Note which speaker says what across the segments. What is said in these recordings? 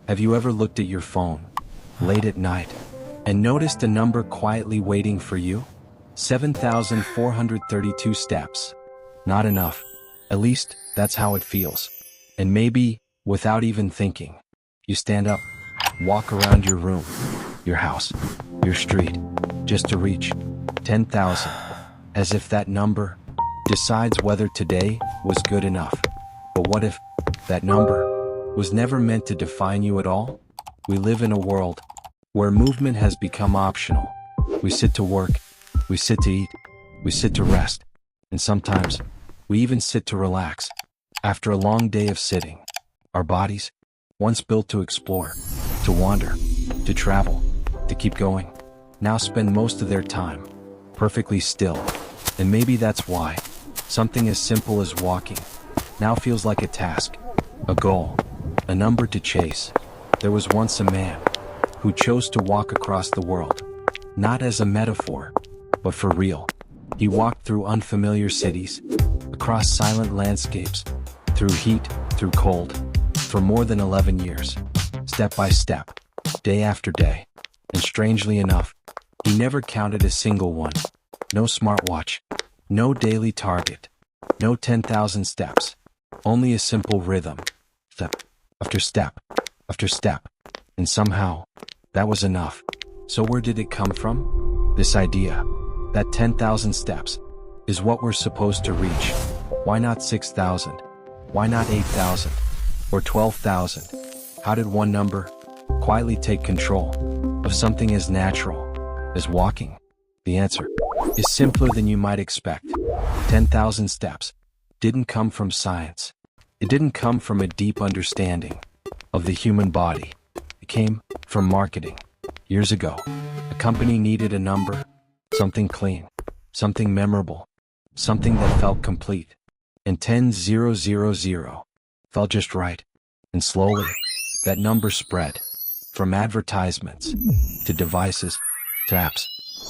Speaker 1: Have you ever looked at your phone, late at night, and noticed a number quietly waiting for you? 7,432 steps. Not enough. At least, that's how it feels. And maybe, without even thinking, you stand up, walk around your room, your house, your street, just to reach 10,000, as if that number decides whether today was good enough. But what if that number was never meant to define you at all? We live in a world where movement has become optional. We sit to work, we sit to eat, we sit to rest, and sometimes we even sit to relax. After a long day of sitting, our bodies, once built to explore, to wander, to travel, to keep going, now spend most of their time perfectly still. And maybe that's why something as simple as walking now feels like a task, a goal, a number to chase. There was once a man who chose to walk across the world, not as a metaphor, but for real. He walked through unfamiliar cities, across silent landscapes, through heat, through cold, for more than 11 years, step by step, day after day. And strangely enough, he never counted a single one. No smartwatch, no daily target, no 10,000 steps, only a simple rhythm, step after step after step. And somehow, that was enough. So where did it come from? This idea that 10,000 steps is what we're supposed to reach. Why not 6,000? Why not 8,000? Or 12,000? How did one number quietly take control of something as natural as walking? The answer is simpler than you might expect. 10,000 steps didn't come from science. It didn't come from a deep understanding of the human body. It came from marketing. Years ago, a company needed a number, something clean, something memorable, something that felt complete. And 10,000 felt just right. And slowly, that number spread from advertisements to devices to apps,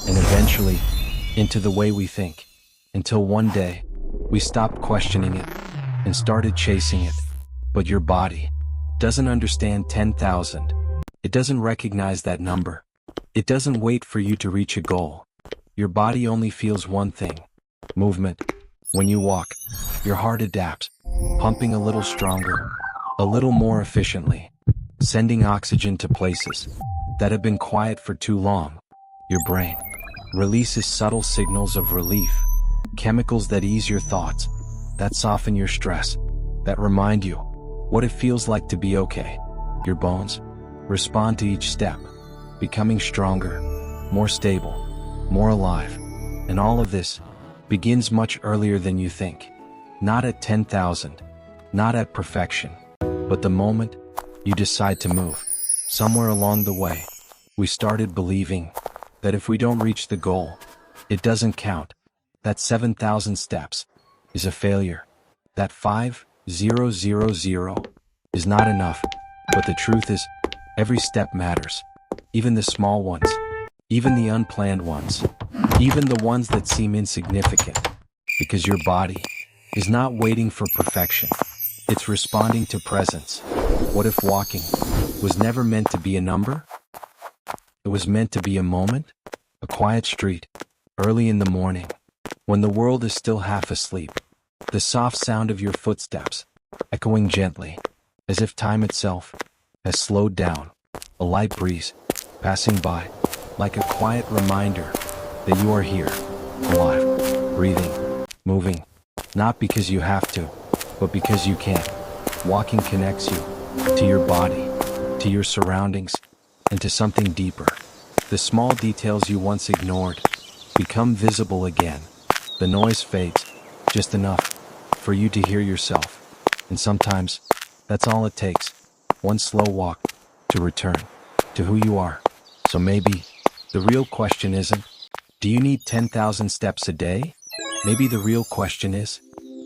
Speaker 1: and eventually into the way we think, until one day we stopped questioning it and started chasing it. But your body doesn't understand 10,000. It doesn't recognize that number. It doesn't wait for you to reach a goal. Your body only feels one thing: movement. When you walk, your heart adapts, pumping a little stronger, a little more efficiently, sending oxygen to places that have been quiet for too long. Your brain releases subtle signals of relief, chemicals that ease your thoughts, that soften your stress, that remind you what it feels like to be okay. Your bones respond to each step, becoming stronger, more stable, more alive. And all of this begins much earlier than you think. Not at 10,000, not at perfection, but the moment you decide to move. Somewhere along the way, we started believing that if we don't reach the goal, it doesn't count. That 7,000 steps is a failure. That 5,000 is not enough. But the truth is, every step matters. Even the small ones, even the unplanned ones, even the ones that seem insignificant. Because your body is not waiting for perfection. It's responding to presence. What if walking was never meant to be a number? It was meant to be a moment, a quiet street, early in the morning, when the world is still half asleep. The soft sound of your footsteps, echoing gently, as if time itself has slowed down. A light breeze passing by, like a quiet reminder that you are here, alive, breathing, moving, not because you have to, but because you can. Walking connects you to your body, to your surroundings, and to something deeper. The small details you once ignored become visible again. The noise fades, just enough for you to hear yourself. And sometimes, that's all it takes. One slow walk to return to who you are. So maybe the real question isn't, do you need 10,000 steps a day? Maybe the real question is,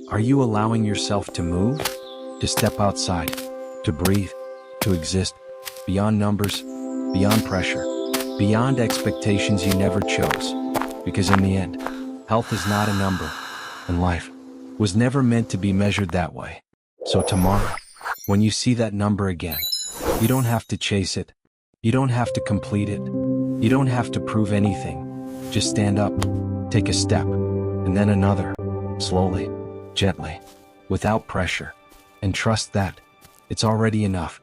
Speaker 1: are you allowing yourself to move, to step outside, to breathe, to exist, beyond numbers, beyond pressure, beyond expectations you never chose? Because in the end, health is not a number, and life was never meant to be measured that way. So tomorrow, when you see that number again, You don't have to chase it. You don't have to complete it. You don't have to prove anything. Just stand up, take a step, and then another, slowly, gently, without pressure, and trust that it's already enough.